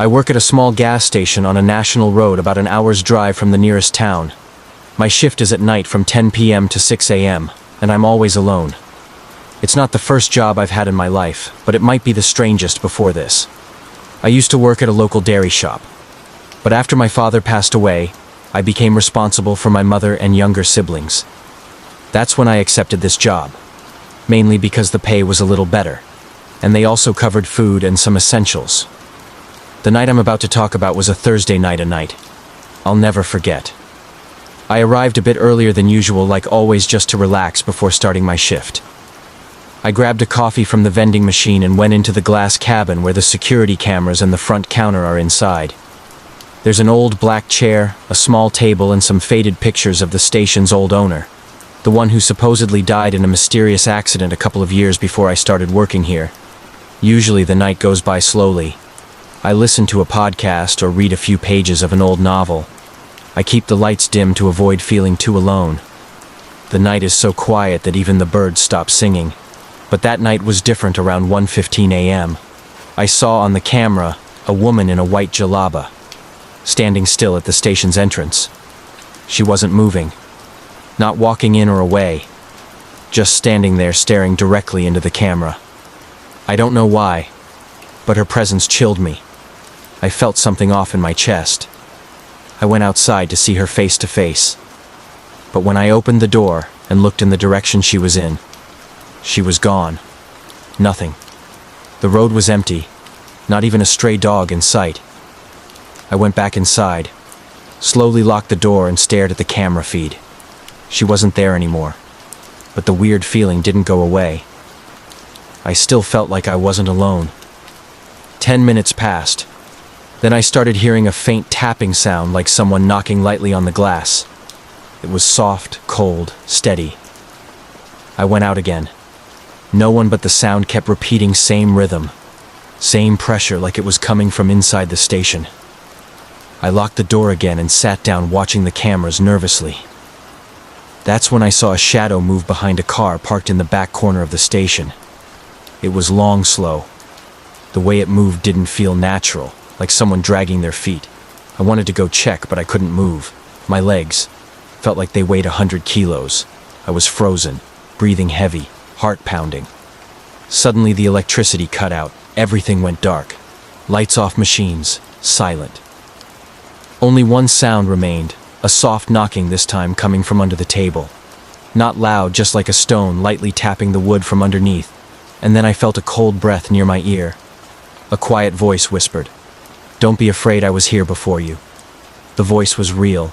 I work at a small gas station on a national road about an hour's drive from the nearest town. My shift is at night from 10 p.m. to 6 a.m., and I'm always alone. It's not the first job I've had in my life, but it might be the strangest before this. I used to work at a local dairy shop. But after my father passed away, I became responsible for my mother and younger siblings. That's when I accepted this job, mainly because the pay was a little better, and they also covered food and some essentials. The night I'm about to talk about was a Thursday night a night. I'll never forget. I arrived a bit earlier than usual, like always, just to relax before starting my shift. I grabbed a coffee from the vending machine and went into the glass cabin where the security cameras and the front counter are inside. There's an old black chair, a small table, and some faded pictures of the station's old owner, the one who supposedly died in a mysterious accident a couple of years before I started working here. Usually the night goes by slowly. I listen to a podcast or read a few pages of an old novel. I keep the lights dim to avoid feeling too alone. The night is so quiet that even the birds stop singing. But that night was different. Around 1:15 a.m. I saw on the camera a woman in a white jalaba, standing still at the station's entrance. She wasn't moving, not walking in or away, just standing there staring directly into the camera. I don't know why, but her presence chilled me. I felt something off in my chest. I went outside to see her face to face. But when I opened the door and looked in the direction she was in, she was gone. Nothing. The road was empty, not even a stray dog in sight. I went back inside, slowly locked the door and stared at the camera feed. She wasn't there anymore, but the weird feeling didn't go away. I still felt like I wasn't alone. 10 minutes passed. Then I started hearing a faint tapping sound, like someone knocking lightly on the glass. It was soft, cold, steady. I went out again. No one, but the sound kept repeating, same rhythm, same pressure, like it was coming from inside the station. I locked the door again and sat down, watching the cameras nervously. That's when I saw a shadow move behind a car parked in the back corner of the station. It was long, slow. The way it moved didn't feel natural, like someone dragging their feet. I wanted to go check, but I couldn't move. My legs felt like they weighed 100 kilos. I was frozen, breathing heavy, heart pounding. Suddenly the electricity cut out. Everything went dark. Lights off, machines silent. Only one sound remained, a soft knocking, this time coming from under the table. Not loud, just like a stone lightly tapping the wood from underneath. And then I felt a cold breath near my ear. A quiet voice whispered, "Don't be afraid, I was here before you." The voice was real.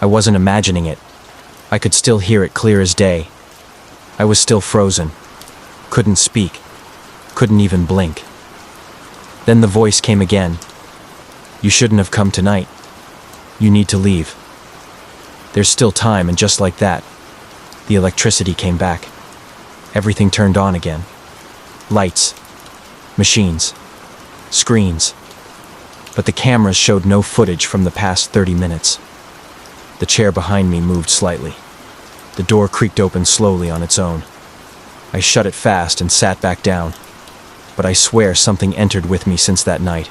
I wasn't imagining it. I could still hear it clear as day. I was still frozen. Couldn't speak. Couldn't even blink. Then the voice came again. "You shouldn't have come tonight. You need to leave. There's still time." And just like that, the electricity came back. Everything turned on again. Lights, machines, screens. But the cameras showed no footage from the past 30 minutes. The chair behind me moved slightly. The door creaked open slowly on its own. I shut it fast and sat back down. But I swear something entered with me since that night.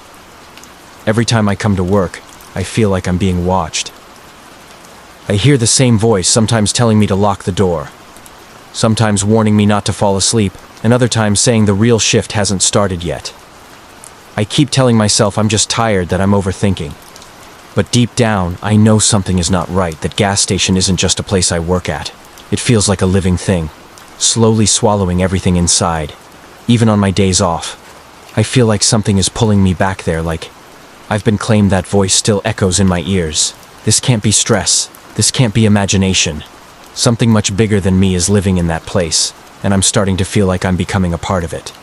Every time I come to work, I feel like I'm being watched. I hear the same voice, sometimes telling me to lock the door, sometimes warning me not to fall asleep, and other times saying the real shift hasn't started yet. I keep telling myself I'm just tired, that I'm overthinking. But deep down, I know something is not right, that gas station isn't just a place I work at. It feels like a living thing, slowly swallowing everything inside. Even on my days off, I feel like something is pulling me back there, like I've been claimed. That voice still echoes in my ears. This can't be stress. This can't be imagination. Something much bigger than me is living in that place, and I'm starting to feel like I'm becoming a part of it.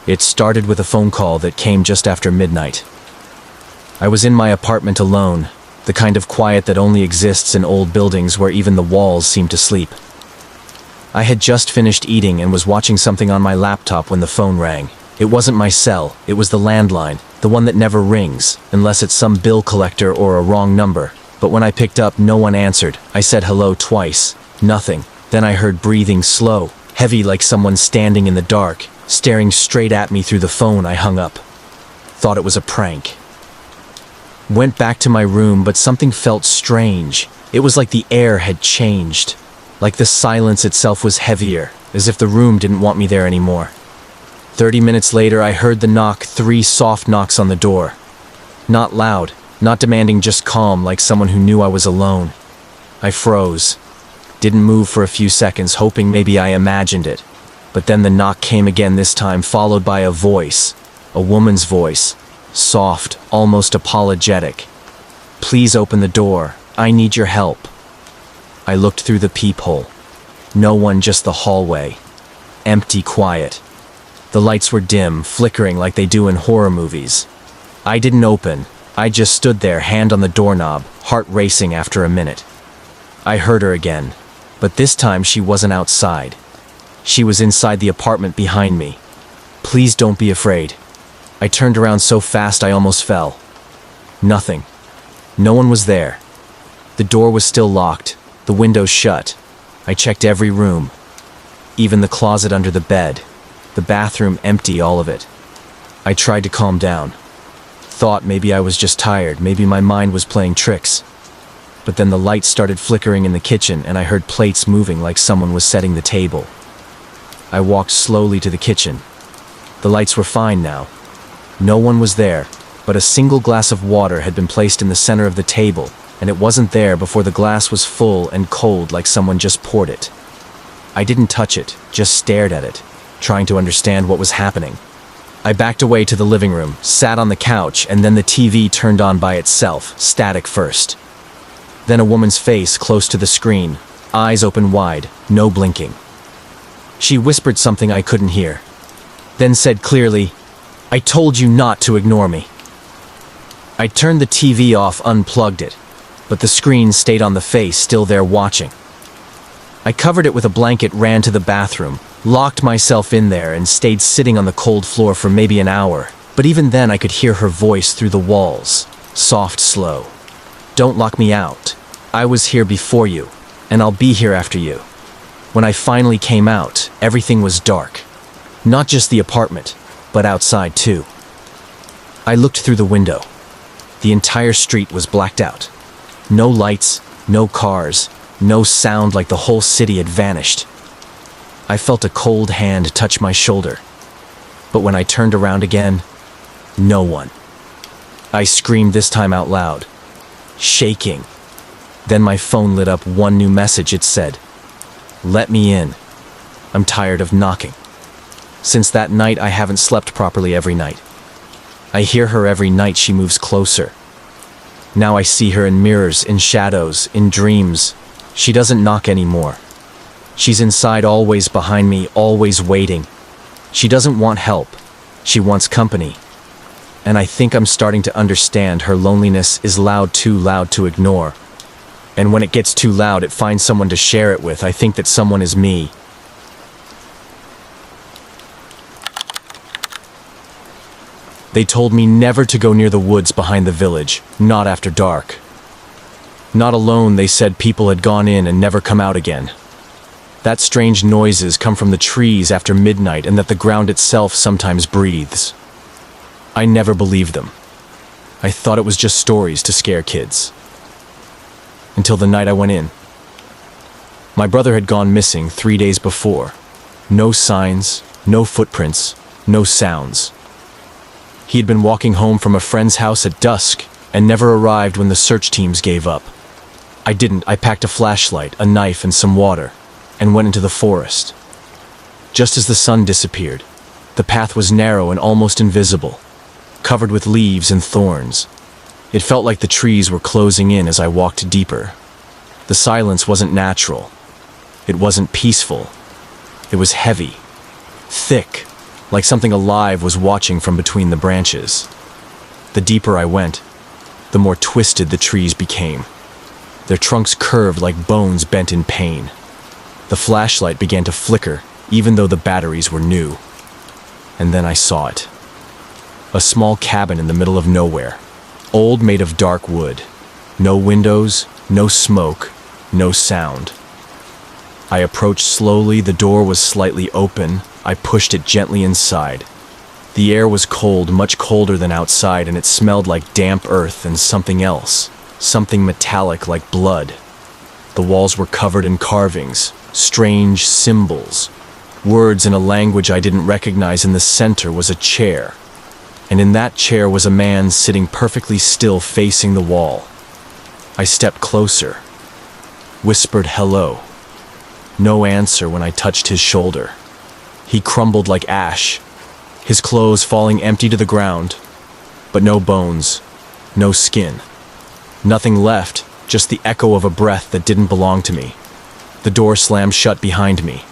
It started with a phone call that came just after midnight. I was in my apartment alone, the kind of quiet that only exists in old buildings where even the walls seem to sleep. I had just finished eating and was watching something on my laptop when the phone rang. It wasn't my cell, it was the landline, the one that never rings, unless it's some bill collector or a wrong number. But when I picked up, no one answered. I said hello twice. Nothing. Then I heard breathing, slow, heavy like someone standing in the dark, staring straight at me through the phone. I hung up. Thought it was a prank. Went back to my room, but something felt strange. It was like the air had changed. Like the silence itself was heavier, as if the room didn't want me there anymore. 30 minutes later, I heard the knock, 3 soft knocks on the door. Not loud, not demanding, just calm, like someone who knew I was alone. I froze. Didn't move for a few seconds, hoping maybe I imagined it. But then the knock came again, this time followed by a voice. A woman's voice. Soft, almost apologetic. "Please open the door. I need your help." I looked through the peephole. No one, just the hallway. Empty, quiet. The lights were dim, flickering like they do in horror movies. I didn't open. I just stood there, hand on the doorknob, heart racing after a minute. I heard her again, but this time she wasn't outside. She was inside the apartment behind me. "Please don't be afraid." I turned around so fast I almost fell. Nothing. No one was there. The door was still locked, the windows shut. I checked every room, even the closet under the bed. The bathroom empty, all of it. I tried to calm down. Thought maybe I was just tired, maybe my mind was playing tricks. But then the lights started flickering in the kitchen and I heard plates moving like someone was setting the table. I walked slowly to the kitchen. The lights were fine now. No one was there, but a single glass of water had been placed in the center of the table, and it wasn't there before the glass was full and cold like someone just poured it. I didn't touch it, just stared at it, trying to understand what was happening. I backed away to the living room, sat on the couch, and then the TV turned on by itself, static first. Then a woman's face close to the screen, eyes open wide, no blinking. She whispered something I couldn't hear, then said clearly, "I told you not to ignore me." I turned the TV off, unplugged it, but the screen stayed on the face, still there watching. I covered it with a blanket, ran to the bathroom, locked myself in there, and stayed sitting on the cold floor for maybe an hour. But even then I could hear her voice through the walls, soft, slow. "Don't lock me out. I was here before you, and I'll be here after you." When I finally came out, everything was dark. Not just the apartment, but outside too. I looked through the window. The entire street was blacked out. No lights, no cars, no sound, like the whole city had vanished. I felt a cold hand touch my shoulder. But when I turned around again, no one. I screamed, this time out loud, shaking. Then my phone lit up, one new message. It said, "Let me in. I'm tired of knocking." Since that night, I haven't slept properly every night. I hear her every night. She moves closer. Now I see her in mirrors, in shadows, in dreams. She doesn't knock anymore. She's inside, always behind me, always waiting. She doesn't want help. She wants company. And I think I'm starting to understand her loneliness is loud, too loud to ignore. And when it gets too loud, it finds someone to share it with. I think that someone is me. They told me never to go near the woods behind the village, not after dark. Not alone, they said people had gone in and never come out again. That strange noises come from the trees after midnight, and that the ground itself sometimes breathes. I never believed them. I thought it was just stories to scare kids. Until the night I went in. My brother had gone missing 3 days before. No signs, no footprints, no sounds. He had been walking home from a friend's house at dusk and never arrived when the search teams gave up. I didn't. I packed a flashlight, a knife, and some water, and went into the forest. Just as the sun disappeared, the path was narrow and almost invisible, covered with leaves and thorns. It felt like the trees were closing in as I walked deeper. The silence wasn't natural. It wasn't peaceful. It was heavy, thick, like something alive was watching from between the branches. The deeper I went, the more twisted the trees became. Their trunks curved like bones bent in pain. The flashlight began to flicker, even though the batteries were new. And then I saw it. A small cabin in the middle of nowhere, old, made of dark wood. No windows, no smoke, no sound. I approached slowly, the door was slightly open. I pushed it gently inside. The air was cold, much colder than outside, and it smelled like damp earth and something else. Something metallic like blood. The walls were covered in carvings, strange symbols, words in a language I didn't recognize. In the center was a chair, and in that chair was a man sitting perfectly still facing the wall. I stepped closer, whispered hello. No answer when I touched his shoulder. He crumbled like ash, his clothes falling empty to the ground, but no bones, no skin. Nothing left, just the echo of a breath that didn't belong to me. The door slammed shut behind me.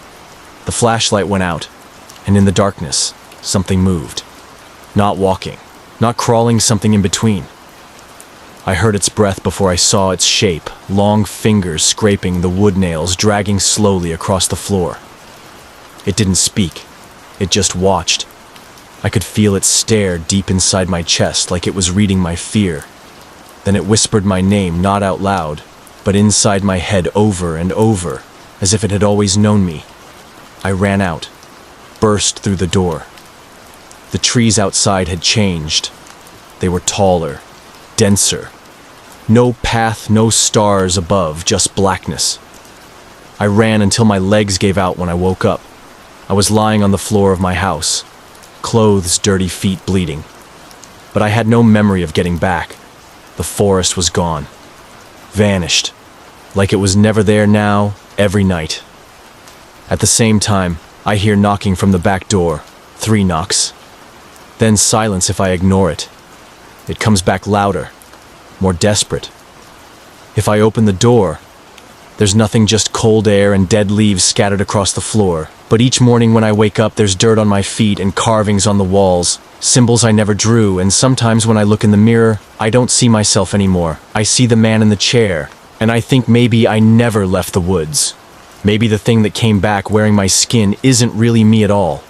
The flashlight went out, and in the darkness, something moved. Not walking, not crawling, something in between. I heard its breath before I saw its shape, long fingers scraping the wood nails, dragging slowly across the floor. It didn't speak, it just watched. I could feel its stare deep inside my chest, like it was reading my fear. Then it whispered my name, not out loud, but inside my head over and over, as if it had always known me. I ran out, burst through the door. The trees outside had changed. They were taller, denser. No path, no stars above, just blackness. I ran until my legs gave out when I woke up. I was lying on the floor of my house, clothes dirty, feet bleeding. But I had no memory of getting back. The forest was gone, vanished, like it was never there now, every night. At the same time, I hear knocking from the back door, 3 knocks. Then silence if I ignore it. It comes back louder, more desperate. If I open the door, there's nothing, just cold air and dead leaves scattered across the floor. But each morning when I wake up, there's dirt on my feet and carvings on the walls, symbols I never drew, and sometimes when I look in the mirror, I don't see myself anymore. I see the man in the chair, and I think maybe I never left the woods. Maybe the thing that came back wearing my skin isn't really me at all.